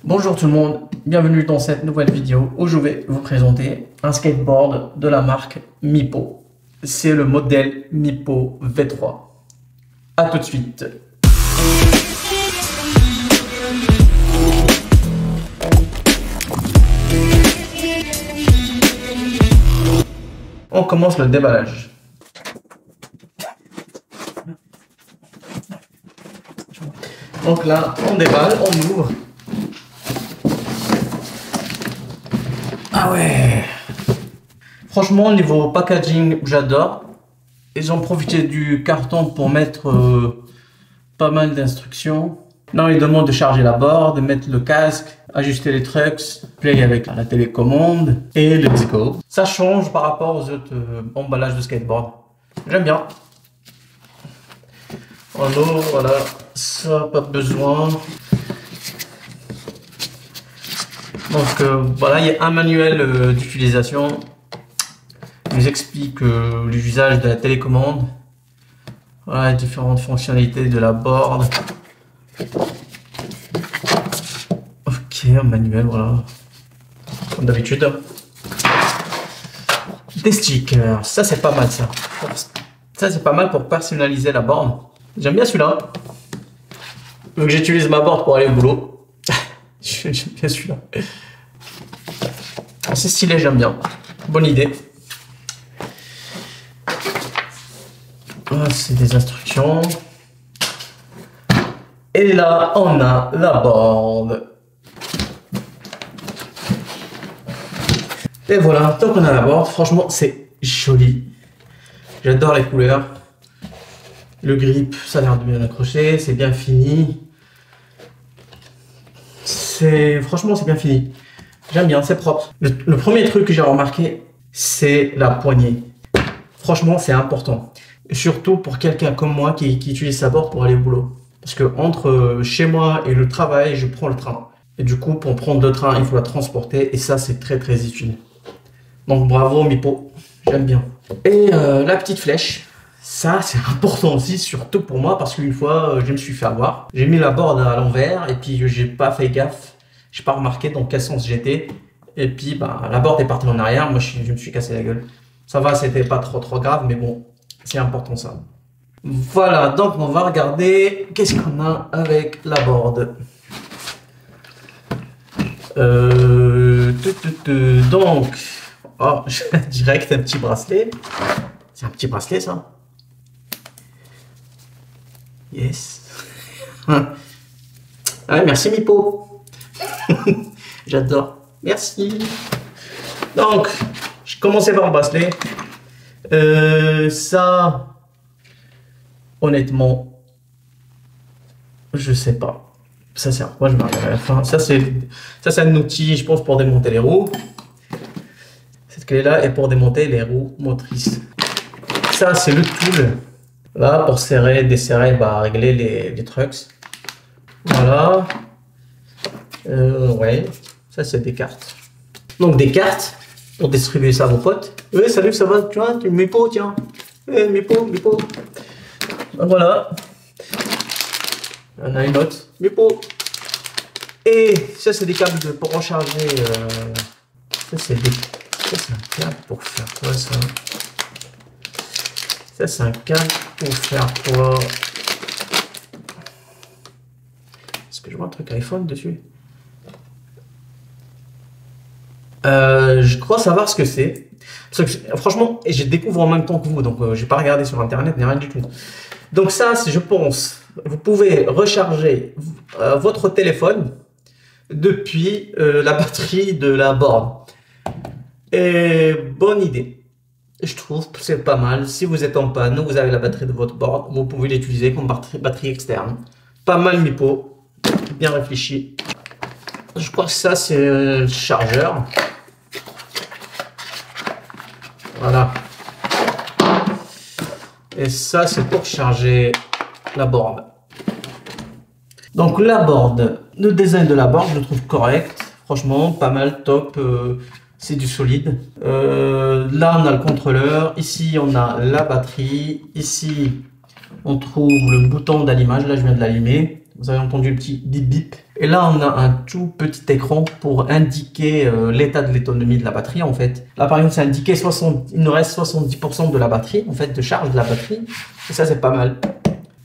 Bonjour tout le monde, bienvenue dans cette nouvelle vidéo où je vais vous présenter un skateboard de la marque Mipo. C'est le modèle Mipo V3. A tout de suite. On commence le déballage. Donc là, on déballe, on ouvre. Ah ouais! Franchement, niveau packaging, j'adore. Ils ont profité du carton pour mettre pas mal d'instructions. Non, ils demandent de charger la board, de mettre le casque, ajuster les trucks, play avec la télécommande et le disco. Ça change par rapport aux autres emballages de skateboard. J'aime bien. Alors voilà, ça pas besoin. Donc voilà, il y a un manuel d'utilisation. Il nous explique l'usage de la télécommande. Voilà, les différentes fonctionnalités de la board. Ok, un manuel, voilà. Comme d'habitude. Des stickers, ça c'est pas mal ça. Ça c'est pas mal pour personnaliser la board. J'aime bien celui-là. Vu que j'utilise ma board pour aller au boulot. J'aime bien celui-là. C'est stylé, j'aime bien. Bonne idée. C'est des instructions. Et là, on a la board. Et voilà, donc on a la board. Franchement, c'est joli. J'adore les couleurs. Le grip, ça a l'air de bien accrocher. C'est bien fini. Franchement, c'est bien fini. J'aime bien, c'est propre. Le premier truc que j'ai remarqué, c'est la poignée. Franchement, c'est important. Surtout pour quelqu'un comme moi qui utilise sa board pour aller au boulot. Parce que entre chez moi et le travail, je prends le train. Et du coup, pour prendre le train, il faut la transporter. Et ça, c'est très, très utile. Donc, bravo, Mipo. J'aime bien. Et la petite flèche. Ça, c'est important aussi, surtout pour moi, parce qu'une fois, je me suis fait avoir. J'ai mis la board à l'envers et puis j'ai pas fait gaffe. J'ai pas remarqué dans quel sens j'étais. Et puis, bah, la board est partie en arrière. Moi, je me suis cassé la gueule. Ça va, c'était pas trop grave, mais bon, c'est important ça. Voilà, donc on va regarder qu'est-ce qu'on a avec la board. Donc, oh, direct un petit bracelet. C'est un petit bracelet ça. Yes. Ah, merci Mipo. J'adore. Merci. Donc, je commençais par le bracelet. Ça, honnêtement, je sais pas. Ça sert à quoi? Je m'arrête à la fin. Ça, c'est un outil, je pense, pour démonter les roues. Cette clé-là est pour démonter les roues motrices. Ça, c'est le tool. Là, pour serrer, desserrer, bah, régler les trucks. Voilà. Ouais. Ça, c'est des cartes. Donc, des cartes pour distribuer ça à vos potes. Ouais, salut, ça va? Tu vois, tu Mipo, tiens. Ouais, Mipo. Voilà. On a une autre. Mipo. Et ça, c'est des câbles pour recharger. Ça, c'est un câble pour faire quoi, ça? Ça, c'est un câble pour faire quoi? Est-ce que je vois un truc iPhone dessus? Je crois savoir ce que c'est. Franchement, je découvre en même temps que vous, donc je n'ai pas regardé sur internet ni rien du tout. Donc ça, je pense, vous pouvez recharger votre téléphone depuis la batterie de la borne. Et bonne idée. Je trouve que c'est pas mal. Si vous êtes en panne, vous avez la batterie de votre board, vous pouvez l'utiliser comme batterie externe. Pas mal Mipo, bien réfléchi. Je crois que ça c'est le chargeur. Voilà. Et ça c'est pour charger la board. Donc la board, le design de la board je le trouve correct. Franchement pas mal, top. C'est du solide. Là, on a le contrôleur. Ici, on a la batterie. Ici, on trouve le bouton d'allumage. Là, je viens de l'allumer. Vous avez entendu le petit bip bip. Et là, on a un tout petit écran pour indiquer l'état de l'autonomie de la batterie, en fait. Là, par exemple, c'est indiqué il nous reste 70% de la batterie, en fait, de charge de la batterie. Et ça, c'est pas mal.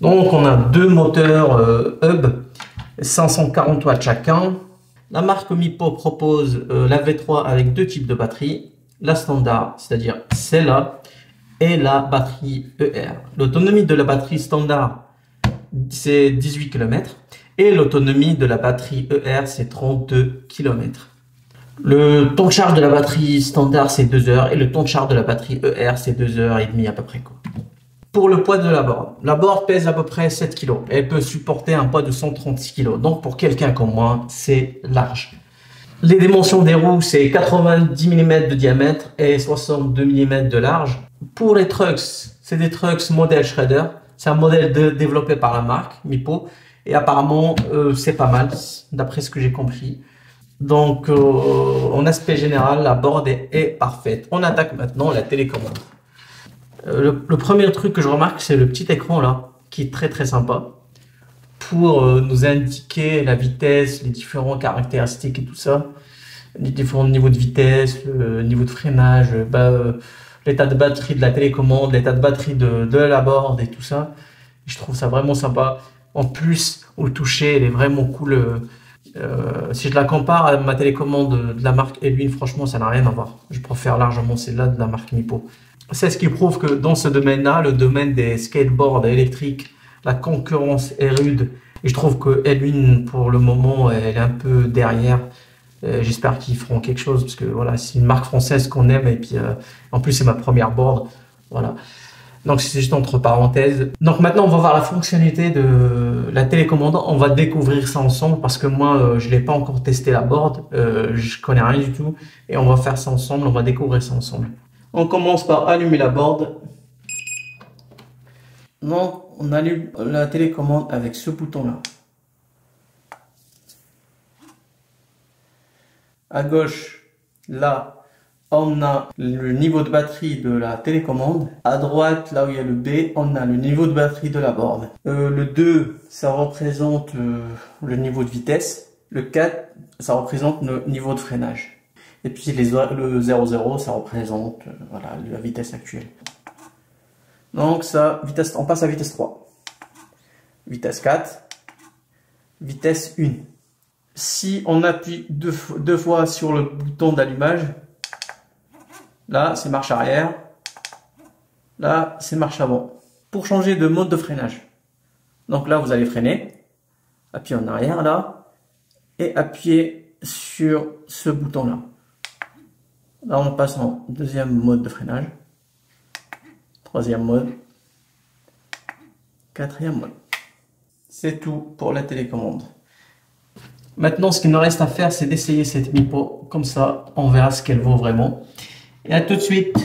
Donc, on a deux moteurs hub, 540 watts chacun. La marque Mipo propose la V3 avec deux types de batteries. La standard, c'est-à-dire celle-là, et la batterie ER. L'autonomie de la batterie standard, c'est 18 km. Et l'autonomie de la batterie ER, c'est 32 km. Le temps de charge de la batterie standard, c'est 2 heures. Et le temps de charge de la batterie ER, c'est 2 heures et demie à peu près, quoi. Pour le poids de la board pèse à peu près 7 kg. Elle peut supporter un poids de 136 kg. Donc pour quelqu'un comme moi, c'est large. Les dimensions des roues, c'est 90 mm de diamètre et 62 mm de large. Pour les trucks, c'est des trucks modèle Shredder. C'est un modèle développé par la marque Mipo. Et apparemment, c'est pas mal, d'après ce que j'ai compris. Donc, en aspect général, la board est parfaite. On attaque maintenant la télécommande. Le premier truc que je remarque, c'est le petit écran là, qui est très très sympa. Pour nous indiquer la vitesse, les différentes caractéristiques et tout ça. Les différents niveaux de vitesse, le niveau de freinage, l'état de batterie de la télécommande, l'état de batterie de la board et tout ça. Je trouve ça vraiment sympa. En plus, au toucher, elle est vraiment cool. Si je la compare à ma télécommande de la marque Elwin, franchement, ça n'a rien à voir. Je préfère largement celle-là de la marque Mipo. C'est ce qui prouve que dans ce domaine-là, le domaine des skateboards électriques, la concurrence est rude. Et je trouve que Elwin, pour le moment, elle est un peu derrière. J'espère qu'ils feront quelque chose parce que voilà, c'est une marque française qu'on aime. Et puis, en plus, c'est ma première board. Voilà. Donc c'est juste entre parenthèses. Donc maintenant on va voir la fonctionnalité de la télécommande. On va découvrir ça ensemble parce que moi je l'ai pas encore testé la board. Je connais rien du tout. Et on va faire ça ensemble, on va découvrir ça ensemble. On commence par allumer la board. Donc on allume la télécommande avec ce bouton là. À gauche, là, on a le niveau de batterie de la télécommande. À droite, là où il y a le B, on a le niveau de batterie de la board. Le 2, ça représente le niveau de vitesse. Le 4, ça représente le niveau de freinage. Et puis le 0,0, ça représente voilà, la vitesse actuelle. Donc ça, on passe à vitesse 3. Vitesse 4. Vitesse 1. Si on appuie deux fois sur le bouton d'allumage, là, c'est marche arrière. Là, c'est marche avant. Pour changer de mode de freinage. Donc là, vous allez freiner. Appuyez en arrière, là. Et appuyez sur ce bouton-là. Là, on passe en deuxième mode de freinage. Troisième mode. Quatrième mode. C'est tout pour la télécommande. Maintenant, ce qu'il nous reste à faire, c'est d'essayer cette Mipo. Comme ça, on verra ce qu'elle vaut vraiment. Et à tout de suite.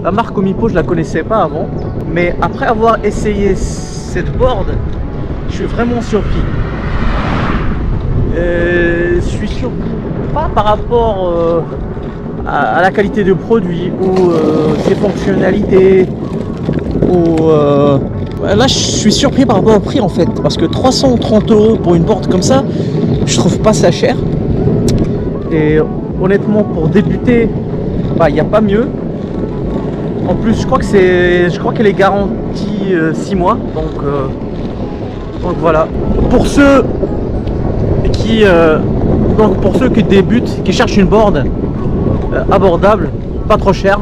La marque Mipo, je la connaissais pas avant, mais après avoir essayé cette board, je suis vraiment surpris. Je suis surpris pas par rapport à la qualité de produit ou ses fonctionnalités. Là, je suis surpris par rapport au prix en fait, parce que 330 € pour une board comme ça, je trouve pas ça cher. Et honnêtement, pour débuter, il n'y a pas mieux. En plus, je crois qu'elle est garantie 6 mois. Donc voilà. Pour ceux qui débutent, qui cherchent une board abordable, pas trop cher,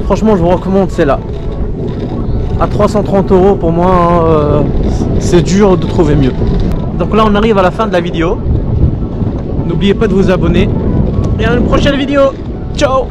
franchement, je vous recommande celle-là. À 330 € pour moi, c'est dur de trouver mieux. Donc là, on arrive à la fin de la vidéo. N'oubliez pas de vous abonner. Et à une prochaine vidéo. Ciao!